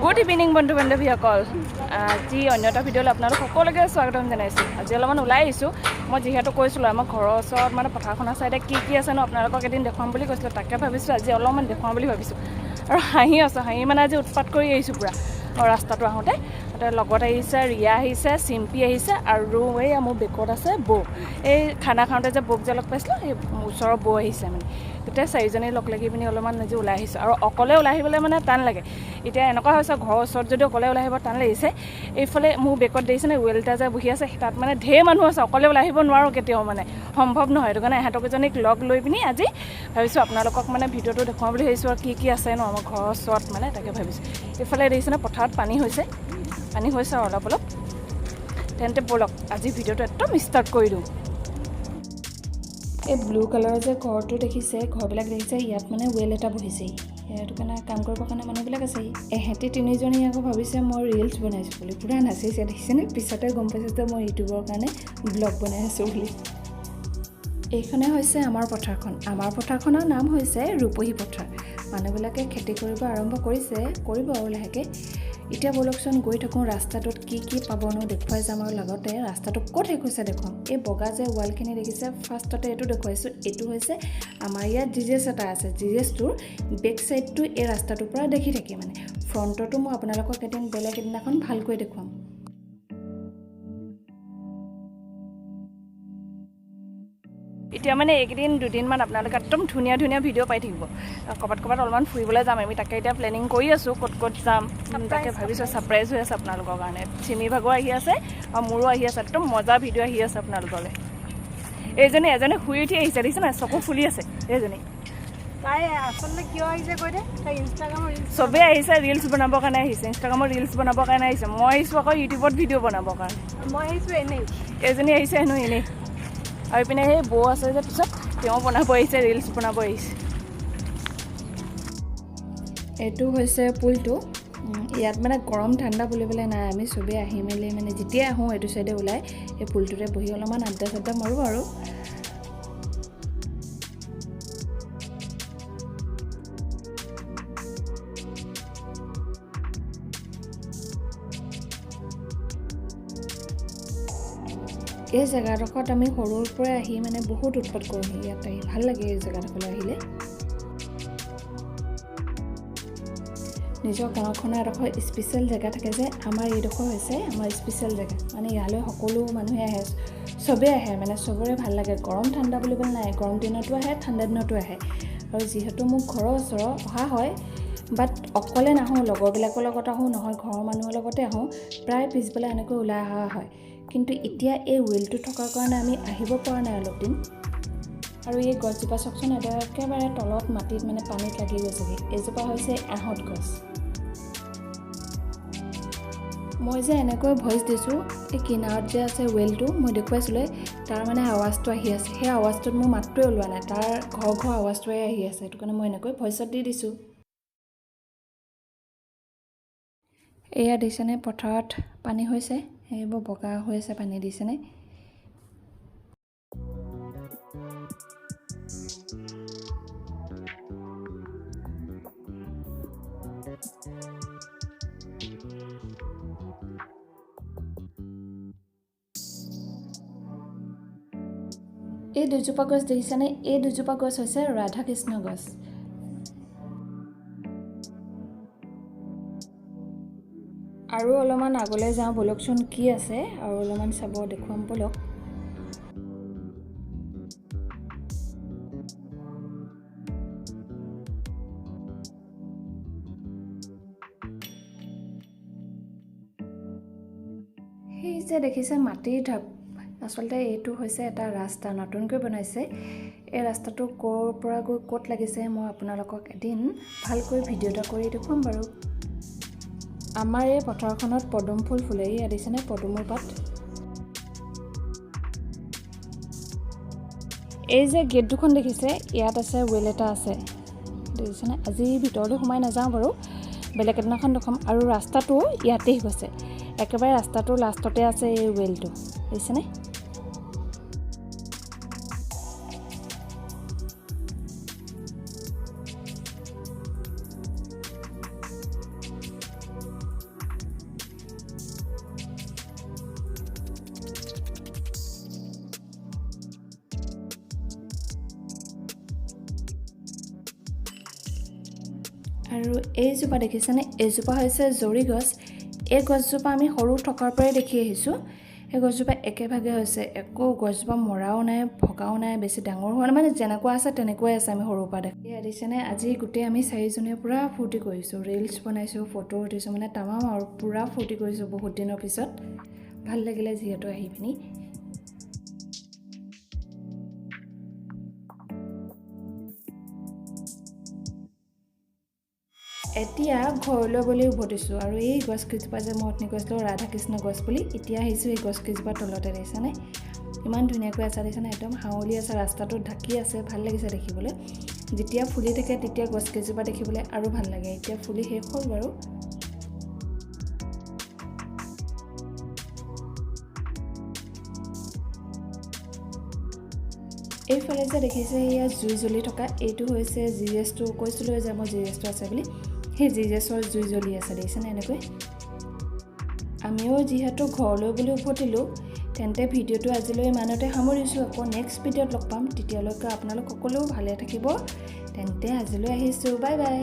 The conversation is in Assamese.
গুড ইভিনিং বন্ধু বান্ধৱীসকল আজি অন্য এটা ভিডিঅ'লৈ আপোনালোক সকলোকে স্বাগতম জনাইছোঁ আজি অলপমান ওলাই আহিছোঁ মই যিহেতু কৈছিলোঁ আমাৰ ঘৰৰ ওচৰত মানে পথাৰখনৰ চাইডে কি আছে ন আপোনালোকক এদিন দেখুৱাম বুলি কৈছিলোঁ তাকে ভাবিছোঁ আজি অলপমান দেখুৱাম বুলি ভাবিছোঁ আৰু হাঁহি মানে আজি উৎপাত কৰি আহিছোঁ পূৰা ৰাস্তাটো আহোঁতে লগত আহিছে ৰিয়া আহিছে চিম্পি আহিছে আৰু এই মোৰ বেকত আছে বৌ এই খানা খাওঁতে যে বৌক যে লগ পাইছিলোঁ সেই ওচৰৰ বৌ আহিছে মানে গোটেই চাৰিজনী লগ লাগি পিনি অলপমান আজি ওলাই আহিছোঁ আৰু অকলে ওলাই আহিবলৈ মানে টান লাগে এতিয়া এনেকুৱা হৈছে ঘৰৰ ওচৰত যদি অকলে ওলাই আহিব টান লাগিছে এইফালে মোৰ বেকত দেখিছেনে ৱেলটা যে বহি আছে তাত মানে ঢেৰ মানুহ আছে অকলে ওলাই আহিব নোৱাৰোঁ কেতিয়াও মানে সম্ভৱ নহয় সেইটো কাৰণে এহেঁতকেইজনীক লগ লৈ পিনি আজি ভাবিছোঁ আপোনালোকক মানে ভিডিঅ'টো দেখুৱাম বুলি ভাবিছোঁ আৰু কি আছে ন আমাৰ ঘৰৰ ওচৰত মানে তাকে ভাবিছোঁ এইফালে দেখিছেনে পথাৰত পানী হৈছে আৰু অলপ তেন্তে ব'লক আজি ভিডিঅ'টো একদম ষ্টাৰ্ট কৰি দিওঁ এই ব্লু কালাৰৰ যে ঘৰটো দেখিছে ঘৰবিলাক দেখিছে ইয়াত মানে ৱেল এটা বহিছেহি সেইটো কাৰণে কাম কৰিবৰ কাৰণে মানুহবিলাক আছেহি এহেঁতি তিনিজনী আকৌ ভাবিছে মই ৰিলছ বনাইছোঁ বুলি পূৰা নাচিছে দেখিছেনে পিছতে গম পাইছোঁ যে মই ইউটিউবৰ কাৰণে ব্লগ বনাই আছোঁ বুলি এইখনে হৈছে আমাৰ পথাৰখনৰ নাম হৈছে ৰূপহী পথাৰ মানুহবিলাকে খেতি কৰিব আৰম্ভ কৰিব আৰু লাহেকৈ এতিয়া বলকচোন গৈ থাকোঁ ৰাস্তাটোত কি পাবনো দেখুৱাই যাম আৰু লগতে ৰাস্তাটো ক'ত শেষ হৈছে দেখুৱাম এই বগা যে ৱালখিনি দেখিছে ফাৰ্ষ্টতে এইটো দেখুৱাইছোঁ এইটো হৈছে আমাৰ ইয়াত জিজেছ এটা আছে জিজেছটোৰ বেক চাইডটো এই ৰাস্তাটোৰ পৰা দেখি থাকে মানে ফ্ৰণ্টতো মই আপোনালোকক এদিন বেলেগ এদিনাখন ভালকৈ দেখুৱাম এতিয়া মানে এইকেইদিন দুদিনমান আপোনালোকে একদম ধুনীয়া ভিডিঅ' পাই থাকিব ক'ৰবাত অলপমান ফুৰিবলৈ যাম আমি তাকে এতিয়া প্লেনিং কৰি আছোঁ ক'ত যাম তাকে ভাবিছোঁ ছাৰপ্ৰাইজ হৈ আছে আপোনালোকৰ কাৰণে চিমি ভাগৰ আহি আছে আৰু মোৰো আহি আছে একদম মজা ভিডিঅ' আহি আছে আপোনালোকলৈ এজনে শুই উঠি আহিছে দেখিছে নাই চকু ফুলি আছে এইজনী তাই আচলতে কিয় আহিছে কৈ দে তাই ইনষ্টাগ্ৰামৰ চবেই আহিছে ৰিলছ বনাবৰ কাৰণে আহিছে ইনষ্টাগ্ৰামৰ ৰিলছ বনাবৰ কাৰণে আহিছে মই আহিছোঁ আকৌ ইউটিউবত ভিডিঅ' বনাবৰ কাৰণে মই আহিছোঁ এনেই এজনী আহিছে হেনো এনেই আৰু পিনে সেই বৌ আছে যে পিছত তেওঁ বনাব আহিছে ৰিলছ বনাব আহিছে এইটো হৈছে পুলটো ইয়াত মানে গৰম ঠাণ্ডা বুলিবলৈ নাই আমি চবেই আহি মেলি মানে যেতিয়াই আহোঁ এইটো চাইডে ওলাই এই পুলটোতে বহি অলপমান আড্ডা চাড্ডা মাৰোঁ আৰু এই জেগাডোখৰত আমি সৰুৰ পৰাই আহি মানে বহুত উৎপাত কৰোঁ ইয়াত আহি ভাল লাগে এই জেগাডোখৰলৈ আহিলে নিজৰ গাঁওখনৰ এডোখৰ স্পেচিয়েল জেগা থাকে যে আমাৰ এইডোখৰ হৈছে আমাৰ স্পেচিয়েল জেগা মানে ইয়ালৈ সকলো মানুহে আহে চবেই আহে মানে চবৰে ভাল লাগে গৰম ঠাণ্ডা বুলিবলৈ নাই গৰম দিনতো আহে ঠাণ্ডা দিনতো আহে আৰু যিহেতু মোক ঘৰৰ ওচৰত অহা হয় বাট অকলে নাহোঁ লগৰবিলাকৰ লগত আহোঁ নহয় ঘৰৰ মানুহৰ লগতে আহোঁ প্ৰায় পিছবেলা এনেকৈ ওলাই অহা হয় কিন্তু এতিয়া এই ৱেলটো থকাৰ কাৰণে আমি আহিব পৰা নাই অলপ দিন আৰু এই গছজোপা চাওকচোন একেবাৰে তলত মাটিত মানে পানীত লাগি গৈছেগৈ এইজোপা হৈছে আহঁত গছ মই যে এনেকৈ ভইচ দিছোঁ এই কিনাৰত যে আছে ৱেলটো মই দেখুৱাইছিলোঁ তাৰ মানে আৱাজটো আহি আছে সেই আৱাজটোত মোৰ মাতটোৱে ওলোৱা নাই তাৰ ঘৰ আৱাজটোৱে আহি আছে সেইটো কাৰণে মই এনেকৈ ভইচত দি দিছোঁ এয়া দেখিছেনে পথাৰত পানী হৈছে এইবোৰ বগা হৈ আছে পানী দিছেনে এই দুজোপা গছ দেখিছেনে এই দুজোপা গছ হৈছে ৰাধা কৃষ্ণ গছ আৰু অলপমান আগলৈ যাওঁ বলকচোন কি আছে আৰু অলপমান চাব দেখুৱাম বলক সেই যে দেখিছে মাটিৰ ঢাপ আচলতে এইটো হৈছে এটা ৰাস্তা নতুনকৈ বনাইছে এই ৰাস্তাটো ক'ৰ পৰা গৈ ক'ত লাগিছে মই আপোনালোকক এদিন ভালকৈ ভিডিঅ' এটা কৰি দেখুৱাম বাৰু আমাৰ এই পথাৰখনত পদুম ফুল ফুলে দেখিছেনে পদুমৰ পাত এই যে গেট দুখন দেখিছে ইয়াত আছে ৱেল এটা আছে দেখিছেনে আজি ভিতৰলৈ সোমাই নাযাওঁ বাৰু বেলেগ এদিনাখন দেখুৱাম আৰু ৰাস্তাটো ইয়াতেই গৈছে একেবাৰে ৰাস্তাটোৰ লাষ্টতে আছে এই ৱেলটো দেখিছেনে আৰু এইজোপা দেখিছেনে এইজোপা হৈছে জৰি গছ এই গছজোপা আমি সৰু থকাৰ পৰাই দেখি আহিছোঁ এই গছজোপা একেভাগে হৈছে একো গছজোপা মৰাও নাই ভগাও নাই বেছি ডাঙৰ হোৱা নাই মানে যেনেকুৱা আছে তেনেকুৱাই আছে আমি সৰুৰ পৰা দেখি এয়া দেখিছেনে আজি গোটেই আমি 4জনীয়ে পূৰা ফূৰ্তি কৰিছোঁ ৰিলছ বনাইছোঁ ফটো উঠিছোঁ মানে তামাম আৰু পূৰা ফূৰ্তি কৰিছোঁ বহুত দিনৰ পিছত ভাল লাগিলে যিহেতু আহি পিনি এতিয়া ঘৰলৈ বুলি উভতিছোঁ আৰু এই গছকেইজোপা যে মই অথনি কৈছিলোঁ ৰাধাকৃষ্ণ গছ বুলি এতিয়া আহিছোঁ এই গছকেইজোপা তলতে দেখিছেনে ইমান ধুনীয়াকৈ আছে দেখিছেনে একদম হাৱলি আছে ৰাস্তাটো ঢাকি আছে ভাল লাগিছে দেখিবলৈ যেতিয়া ফুলি থাকে তেতিয়া গছকেইজোপা দেখিবলৈ আৰু ভাল লাগে এতিয়া ফুলি শেষ হ'ল বাৰু এইফালে যে দেখিছে এয়া জুই জ্বলি থকা এইটো হৈছে জিএছটো কৈছিলোঁ যে মই জিএছটো আছে বুলি সেই জিজেছৰ জুই জ্বলি আছে দেখিছেনে এনেকৈ আমিও যিহেতু ঘৰলৈ বুলি উভতিলোঁ তেন্তে ভিডিঅ'টো আজিলৈ ইমানতে সামৰিছোঁ আকৌ নেক্সট ভিডিঅ'ত লগ পাম তেতিয়ালৈকে আপোনালোক সকলো ভালে থাকিব তেন্তে আজিলৈ আহিছোঁ বাই বাই